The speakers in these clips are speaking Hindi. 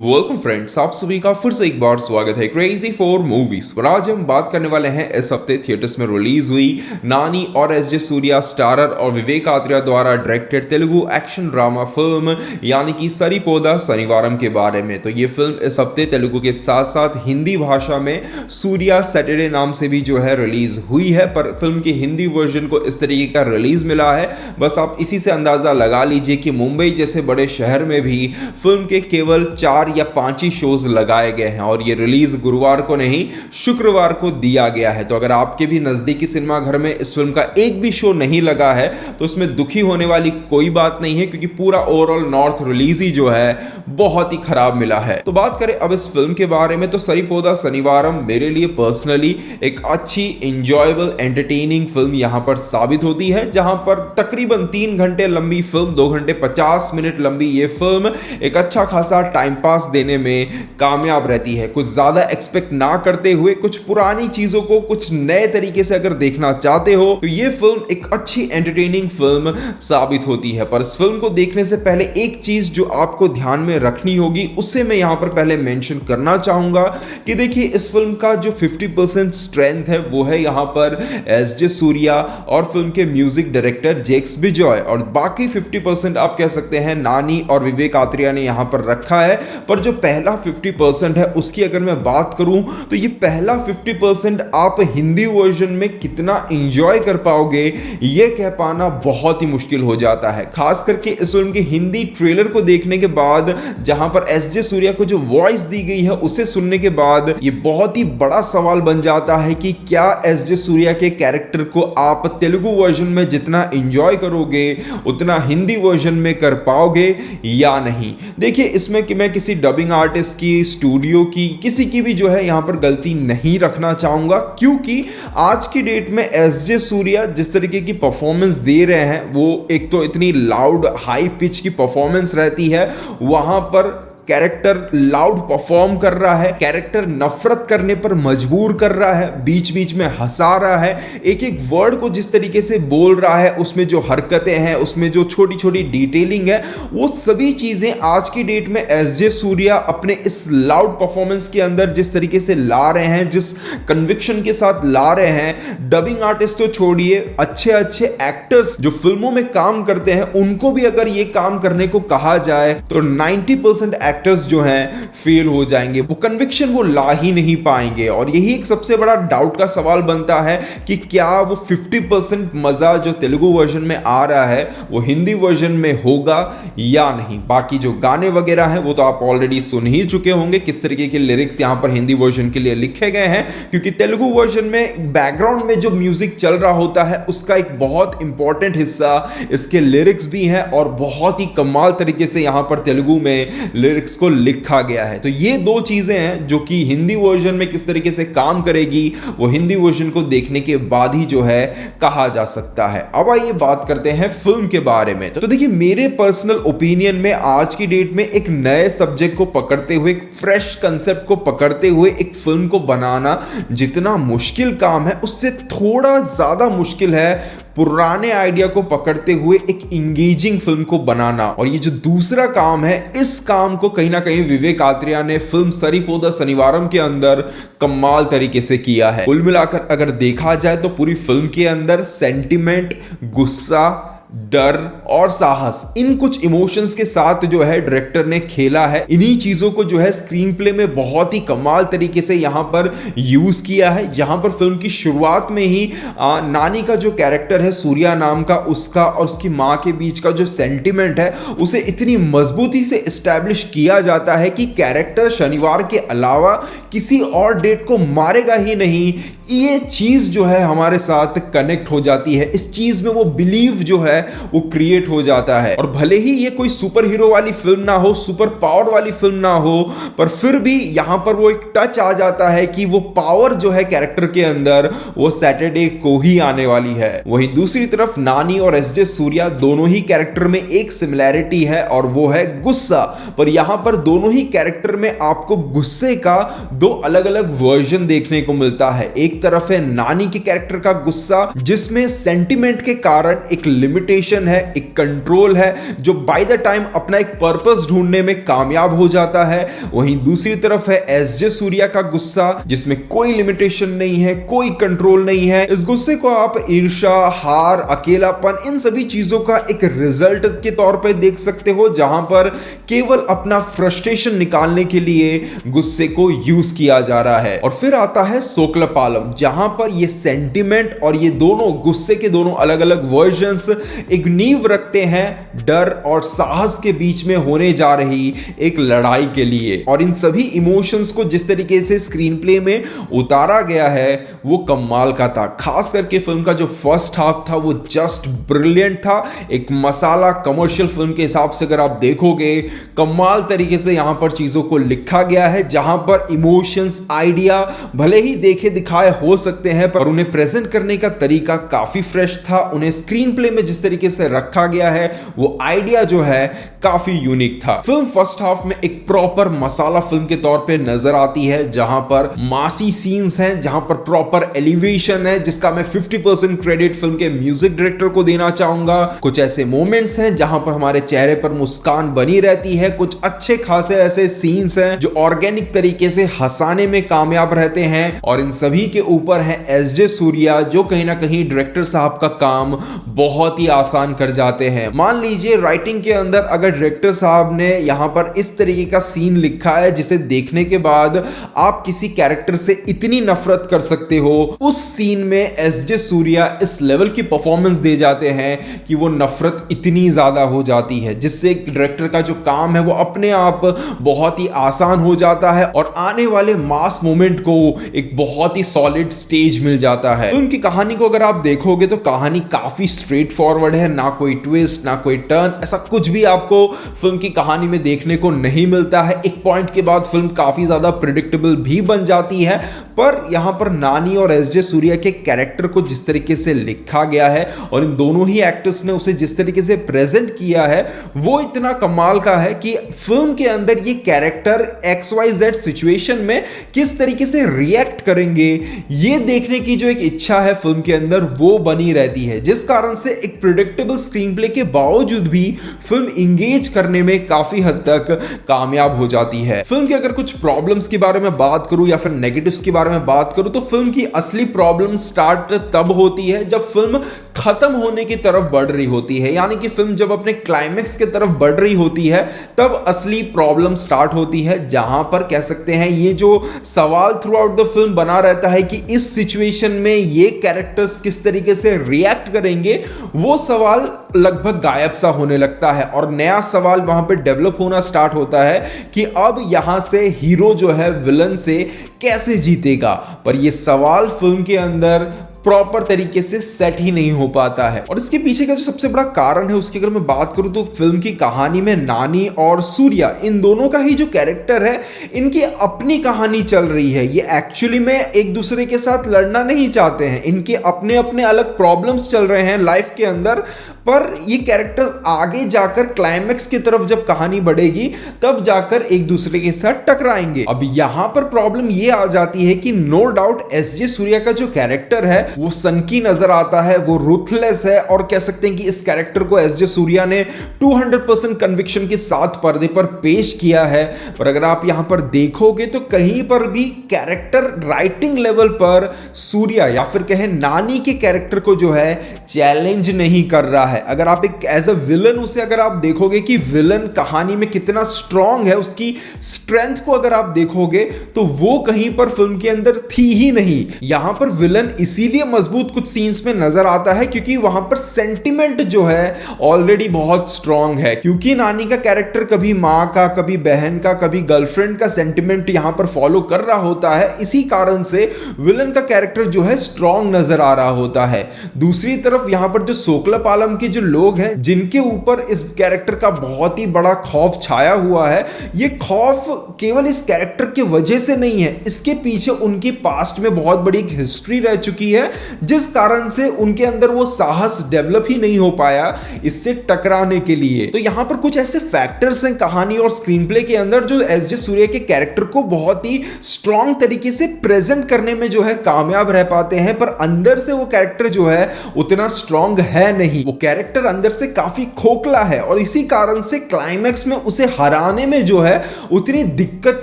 वेलकम फ्रेंड्स, आप सभी का फिर से एक बार स्वागत है क्रेजी फॉर मूवीज पर। आज हम बात करने वाले हैं इस हफ्ते थिएटर्स में रिलीज हुई नानी और एस जे सूर्या स्टारर और विवेक आत्रेय द्वारा directed Telugu action drama film यानी कि सरिपोदा शनिवारम के बारे में। तो ये फिल्म इस हफ्ते तेलुगु के साथ साथ हिंदी भाषा में सूर्या सैटरडे नाम से भी जो है रिलीज हुई है, पर फिल्म की हिंदी वर्जन को इस तरीके का रिलीज मिला है। बस आप इसी से अंदाजा लगा लीजिए कि मुंबई जैसे बड़े शहर में भी फिल्म के केवल 4 या 5 ही शोज लगाए गए हैं और ये रिलीज गुरुवार को नहीं शुक्रवार को दिया गया है। तो अगर आपके भी नजदीकी सिनेमा घर में इस फिल्म का एक भी शो नहीं लगा है तो इसमें दुखी होने वाली कोई बात नहीं है, क्योंकि पूरा ओवरऑल नॉर्थ रिलीज ही जो है बहुत ही खराब मिला है। तो बात करें अब इस फिल्म के बारे में, तो सरिपोदा शनिवारम मेरे लिए पर्सनली एक अच्छी इंजॉयबल एंटरटेनिंग फिल्म यहां पर साबित होती है, जहां पर तकरीबन 3 घंटे लंबी फिल्म, 2 घंटे 50 मिनट लंबी ये फिल्म एक अच्छा खासा टाइम पास देने में कामयाब रहती है। कुछ ज्यादा एक्सपेक्ट ना करते हुए कुछ पुरानी चीजों को कुछ नए तरीके से अगर देखना चाहते हो तो ये फिल्म एक अच्छी एंटरटेनिंग फिल्म साबित होती है। पर इस फिल्म को देखने से पहले एक चीज जो आपको ध्यान में रखनी होगी उससे मैं यहां पर पहले मेंशन करना चाहूंगा कि देखिए इस फिल्म का जो 50% स्ट्रेंथ है वो है यहां पर एस जे सूर्या और फिल्म के म्यूजिक डायरेक्टर जेक्स बिजॉय, और बाकी 50% आप कह सकते हैं नानी और विवेक आत्रेय ने यहां पर रखा है। पर जो पहला 50% है उसकी अगर मैं बात करूं तो ये पहला 50% आप हिंदी वर्जन में कितना एंजॉय कर पाओगे ये कह पाना बहुत ही मुश्किल हो जाता है। खास करके इस फिल्म के हिंदी ट्रेलर को देखने के बाद, जहां पर एस जे सूर्या को जो वॉइस दी गई है उसे सुनने के बाद ये बहुत ही बड़ा सवाल बन जाता है कि क्या एस जे सूर्या के कैरेक्टर को आप तेलुगु वर्जन में जितना एंजॉय करोगे उतना हिंदी वर्जन में कर पाओगे या नहीं। देखिए इसमें कि मैं किसी डबिंग आर्टिस्ट की, स्टूडियो की, किसी की भी जो है यहां पर गलती नहीं रखना चाहूंगा, क्योंकि आज की डेट में एस जे सूर्या जिस तरीके की परफॉर्मेंस दे रहे हैं वो एक तो इतनी लाउड हाई पिच की परफॉर्मेंस रहती है, वहां पर कैरेक्टर लाउड परफॉर्म कर रहा है, कैरेक्टर नफरत करने पर मजबूर कर रहा है, बीच बीच में हंसा रहा है, एक एक वर्ड को जिस तरीके से बोल रहा है, उसमें जो हरकतें हैं, उसमें जो छोटी छोटी डिटेलिंग है, वो सभी चीजें आज की डेट में एस जे सूर्या अपने इस लाउड परफॉर्मेंस के अंदर जिस तरीके से ला रहे हैं, जिस कन्विक्शन के साथ ला रहे हैं, डबिंग आर्टिस्ट तो छोड़िए, अच्छे अच्छे एक्टर्स जो फिल्मों में काम करते हैं उनको भी अगर ये काम करने को कहा जाए तो 90% एक्टर्स जो हैं फेल हो जाएंगे, वो कन्विक्शन वो ला ही नहीं पाएंगे। और यही एक सबसे बड़ा डाउट का सवाल बनता है कि क्या वो 50% मजा जो तेलुगु वर्जन में आ रहा है वो हिंदी वर्जन में होगा या नहीं। बाकी जो गाने वगैरह हैं वो तो आप ऑलरेडी सुन ही चुके होंगे, किस तरीके के लिरिक्स यहां पर हिंदी वर्जन के लिए लिखे गए हैं, क्योंकि तेलुगु वर्जन में बैकग्राउंड में जो म्यूजिक चल रहा होता है उसका एक बहुत इंपॉर्टेंट हिस्सा इसके लिरिक्स भी है, और बहुत ही कमाल तरीके से यहां पर तेलुगु में लिरिक्स को लिखा गया है। तो ये दो चीजें हैं जो कि हिंदी वर्जन में किस तरीके से काम करेगी वो हिंदी वर्जन को देखने के बाद ही जो है कहा जा सकता है। अब आइए बात करते हैं फिल्म के बारे में। तो देखिए मेरे पर्सनल ओपिनियन में आज की डेट में एक नए सब्जेक्ट को पकड़ते हुए, एक फ्रेश कंसेप्ट को पकड़ते हुए एक फिल्म को बनाना जितना मुश्किल काम है उससे थोड़ा ज्यादा मुश्किल है पुराने आइडिया को पकड़ते हुए एक इंगेजिंग फिल्म को बनाना। और ये जो दूसरा काम है, इस काम को कहीं ना कहीं विवेक आत्रेय ने फिल्म सरिपोदा शनिवारम के अंदर कमाल तरीके से किया है। कुल मिलाकर अगर देखा जाए तो पूरी फिल्म के अंदर सेंटिमेंट, गुस्सा, डर और साहस, इन कुछ इमोशंस के साथ जो है डायरेक्टर ने खेला है। इन्हीं चीजों को जो है स्क्रीन प्ले में बहुत ही कमाल तरीके से यहां पर यूज किया है। जहां पर फिल्म की शुरुआत में ही नानी का जो कैरेक्टर है सूर्या नाम का, उसका और उसकी मां के बीच का जो सेंटिमेंट है उसे इतनी मजबूती से एस्टैब्लिश किया जाता है कि कैरेक्टर शनिवार के अलावा किसी और डेट को मारेगा ही नहीं। ये चीज जो है हमारे साथ कनेक्ट हो जाती है, इस चीज में वो बिलीव जो है वो क्रिएट हो जाता है। और भले ही ये कोई सुपर हीरो वाली फिल्म ना हो, सुपर पावर वाली फिल्म ना हो, पर फिर भी यहां पर वो एक टच आ जाता है कि वो पावर जो है कैरेक्टर के अंदर वो सैटरडे को ही आने वाली है। वहीं दूसरी तरफ नानी और एस जे सूर्या दोनों ही कैरेक्टर में एक सिमिलैरिटी है और वो है गुस्सा। पर यहां पर दोनों ही कैरेक्टर में आपको गुस्से का दो अलग अलग वर्जन देखने को मिलता है। एक तरफ है नानी के कैरेक्टर का गुस्सा जिसमें सेंटिमेंट के कारण एक लिमिटेड लिमिटेशन है, एक कंट्रोल है जो बाय द टाइम अपना एक पर्पस ढूंढने में कामयाब हो जाता है। वहीं दूसरी तरफ है एसजे सूर्या का गुस्सा, जिसमें कोई लिमिटेशन नहीं है, कोई कंट्रोल नहीं है। इस गुस्से को आप ईर्ष्या, हार, अकेलापन, इन सभी चीजों का एक रिजल्ट के तौर पे देख सकते हो, जहां पर केवल अपना फ्रस्ट्रेशन निकालने के लिए गुस्से को यूज किया जा रहा है। और फिर आता है सोकलपालम, जहां पर ये सेंटिमेंट और ये दोनों गुस्से के दोनों अलग अलग वर्जन्स एक नींव रखते हैं डर और साहस के बीच में होने जा रही एक लड़ाई के लिए। और इन सभी इमोशंस को जिस तरीके से स्क्रीन प्ले में उतारा गया है वो कमाल का था। खास करके फिल्म का जो फर्स्ट हाफ था वो जस्ट ब्रिलियंट था। एक मसाला कमर्शियल फिल्म के हिसाब से अगर आप देखोगे, कमाल तरीके से यहां पर चीजों को लिखा गया है, जहां पर इमोशंस, आइडिया भले ही देखे दिखाए हो सकते हैं पर उन्हें प्रेजेंट करने का तरीका काफी फ्रेश था। उन्हें स्क्रीन प्ले में जिस तरीके से रखा गया है वो आइडिया जो है काफी यूनिक था। फिल्म फर्स्ट हाफ में एक प्रॉपर मसाला फिल्म के तौर पे नजर आती है, जहां पर मासी सीन्स हैं, जहां पर प्रॉपर एलिवेशन है, जिसका मैं 50% क्रेडिट फिल्म के म्यूजिक डायरेक्टर को देना चाहूंगा। कुछ ऐसे मोमेंट्स हैं जहां पर हमारे चेहरे पर मुस्कान बनी रहती है, कुछ अच्छे खासे ऐसे सीन्स हैं जो ऑर्गेनिक तरीके से हंसाने में कामयाब रहते हैं। और इन सभी के ऊपर है एसजे सूर्या, जो कहीं ना कहीं डायरेक्टर साहब का काम बहुत ही आसान कर जाते हैं। मान लीजिए राइटिंग के अंदर अगर डायरेक्टर साहब ने यहां पर इस तरीके का सीन लिखा है जिसे देखने के बाद आप किसी कैरेक्टर से इतनी नफरत कर सकते हो, उस सीन में एसजे सूर्या इस लेवल की परफॉर्मेंस दे जाते हैं कि वो नफरत इतनी ज्यादा हो जाती है, जिससे डायरेक्टर का जो काम है वो अपने आप बहुत ही आसान हो जाता है और आने वाले मास मोमेंट को एक बहुत ही सॉलिड स्टेज मिल जाता है। उनकी कहानी को अगर आप देखोगे तो कहानी काफी स्ट्रेट फॉरवर्ड है, ना कोई ट्विस्ट, ना कोई टर्न, ऐसा कुछ भी आपको फिल्म की कहानी में देखने को नहीं मिलता है। एक पॉइंट के बाद फिल्म काफी ज्यादा प्रिडिक्टेबल भी बन जाती है, पर यहां पर नानी और एसजे सूर्या के कैरेक्टर को जिस तरीके से लिखा गया है और इन दोनों ही एक्टर्स ने उसे जिस तरीके से प्रेजेंट किया है वो इतना कमाल का है कि फिल्म के अंदर ये कैरेक्टर XYZ सिचुएशन में किस तरीके से रिएक्ट करेंगे ये देखने की जो एक इच्छा है फिल्म के अंदर वो बनी रहती है, जिस कारण से एक प्रिडिक्टेबल स्क्रीन प्ले के बावजूद भी फिल्म इंगेज करने में काफी हद तक कामयाब हो जाती है। फिल्म के अगर कुछ प्रॉब्लम्स के बारे में बात करूं या फिर नेगेटिव्स के बारे में बात करूं तो फिल्म की असली प्रॉब्लम स्टार्ट तब होती है जब फिल्म खत्म होने की तरफ बढ़ रही होती है, यानी कि फिल्म जब अपने क्लाइमेक्स की तरफ बढ़ रही होती है तब असली प्रॉब्लम स्टार्ट होती है, जहां पर कह सकते हैं ये जो सवाल थ्रू आउट द फिल्म बना रहता है कि इस सिचुएशन में ये कैरेक्टर्स किस तरीके से रिएक्ट करेंगे, वो सवाल लगभग गायब सा होने लगता है और नया सवाल वहां पे डेवलप होना स्टार्ट होता है कि अब यहां से हीरो जो है विलन से कैसे जीतेगा। पर ये सवाल फिल्म के अंदर प्रॉपर तरीके से सेट ही नहीं हो पाता है। और इसके पीछे का जो सबसे बड़ा कारण है उसकी अगर मैं बात करूं तो फिल्म की कहानी में नानी और सूर्या इन दोनों का ही जो कैरेक्टर है इनकी अपनी कहानी चल रही है। ये एक्चुअली में एक दूसरे के साथ लड़ना नहीं चाहते हैं, इनके अपने अपने अलग प्रॉब्लम्स चल रहे हैं लाइफ के अंदर, पर ये कैरेक्टर्स आगे जाकर क्लाइमेक्स की तरफ जब कहानी बढ़ेगी तब जाकर एक दूसरे के साथ टकराएंगे। अब यहां पर प्रॉब्लम ये आ जाती है कि नो डाउट एसजे सूर्या का जो कैरेक्टर है वो सनकी नजर आता है, वो रूथलेस है और कह सकते हैं कि इस कैरेक्टर को एसजे सूर्या ने 200% कन्विक्शन के साथ पर्दे पर पेश किया है। पर अगर आप यहां पर देखोगे तो कहीं पर भी कैरेक्टर राइटिंग लेवल पर सूर्या या फिर कहें नानी के कैरेक्टर को जो है चैलेंज नहीं कर रहा है। अगर आप एक एज अ विलन उसे अगर आप देखोगे कि विलन कहानी में कितना स्ट्रांग है, उसकी स्ट्रेंथ को अगर आप देखोगे तो वो कहीं पर फिल्म के अंदर थी ही नहीं। यहां पर विलन इसीलिए मजबूत कुछ सीन्स में नजर आता है क्योंकि वहां पर सेंटिमेंट जो है ऑलरेडी बहुत स्ट्रांग है, क्योंकि नानी का कैरेक्टर कभी मां का, कभी बहन का, कभी गर्लफ्रेंड का सेंटिमेंट यहां पर फॉलो कर रहा होता है। इसी कारण से विलन का कैरेक्टर जो है स्ट्रांग नजर आ रहा होता है। दूसरी तरफ यहां पर जो सोकलपालम के जो लोग हैं जिनके ऊपर इस कैरेक्टर का बहुत ही बड़ा खौफ छाया हुआ है, ये खौफ केवल इस कैरेक्टर की वजह से नहीं है, इसके पीछे उनकी पास्ट में बहुत बड़ी हिस्ट्री रह चुकी है जिस कारण से उनके अंदर वो साहस डेवलप ही नहीं हो पाया इससे टकराने के लिए। तो यहां पर कुछ ऐसे फैक्टर्स हैं कहानी और स्क्रीन प्ले के अंदर जो एसजे सूर्या के कैरेक्टर को बहुत ही स्ट्रांग तरीके से प्रेजेंट करने में जो है कामयाब रह पाते हैं, पर अंदर से वो कैरेक्टर जो है उतना स्ट्रांग है नहीं। वो कैरेक्टर अंदर से काफी खोखला है और इसी कारण से क्लाइमैक्स में उसे हराने में जो है उतनी दिक्कत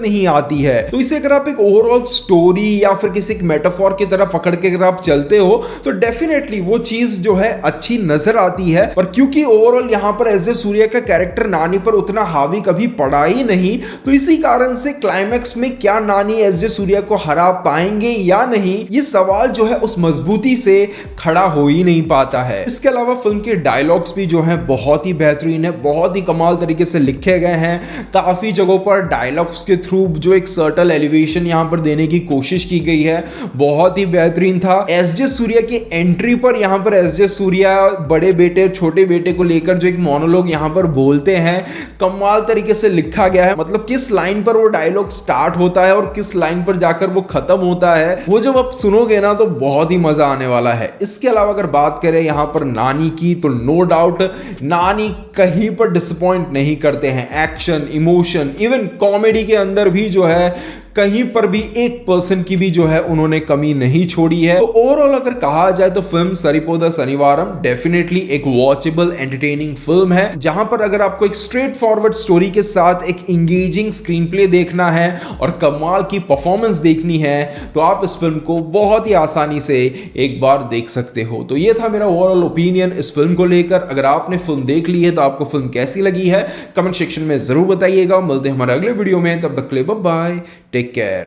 नहीं आती है। तो इसे अगर आप एक ओवरऑल स्टोरी या फिर किसी एक मेटाफोर की तरह पकड़ के अगर आप चलते हो तो डेफिनेटली वो चीज जो है अच्छी नजर आती है। पर क्योंकि ओवरऑल यहां पर एस जे सूर्या का कैरेक्टर नानी पर उतना हावी कभी पड़ा ही नहीं, तो इसी कारण से क्लाइमैक्स में क्या नानी एस जे सूर्या को हरा पाएंगे या नहीं, ये सवाल जो है उस मजबूती से खड़ा हो ही नहीं पाता है। इसके अलावा फिल्म के डायलॉग्स भी जो है बहुत ही बेहतरीन है, बहुत ही कमाल तरीके से लिखे गए हैं। काफी जगहों पर डायलॉग्स के थ्रू जो एक सर्टल एलिवेशन यहां पर देने की कोशिश की गई है, बहुत ही बेहतरीन था। एस जे सूर्या की एंट्री पर यहां पर एस जे सूर्या बड़े बेटे छोटे बेटे को लेकर जो एक मोनोलॉग यहां पर बोलते हैं, कमाल तरीके से लिखा गया है। मतलब किस लाइन पर वो डायलॉग स्टार्ट होता है और किस लाइन पर जाकर वो खत्म होता है, वो जब आप सुनोगे ना तो बहुत ही मजा आने वाला है। इसके अलावा अगर बात करें यहां पर नानी की, तो नो डाउट नानी कहीं पर डिसअपॉइंट नहीं करते हैं। एक्शन, इमोशन, इवन कॉमेडी के अंदर भी जो है कहीं पर भी 1% की भी जो है उन्होंने कमी नहीं छोड़ी है। तो ओवरऑल अगर कहा जाए तो फिल्म सरिपोदा शनिवारम डेफिनेटली एक वॉचेबल एंटरटेनिंग फिल्म है, जहां पर अगर आपको एक स्ट्रेट फॉरवर्ड स्टोरी के साथ एक इंगेजिंग स्क्रीन प्ले देखना है और कमाल की परफॉर्मेंस देखनी है तो आप इस फिल्म को बहुत ही आसानी से एक बार देख सकते हो। तो ये था मेरा ओवरऑल ओपिनियन इस फिल्म को लेकर। अगर आपने फिल्म देख ली है तो आपको फिल्म कैसी लगी है कमेंट सेक्शन में जरूर बताइएगा। मिलते हैं हमारे अगले वीडियो में, तब तक के लिए बाय बाय, टेक केयर।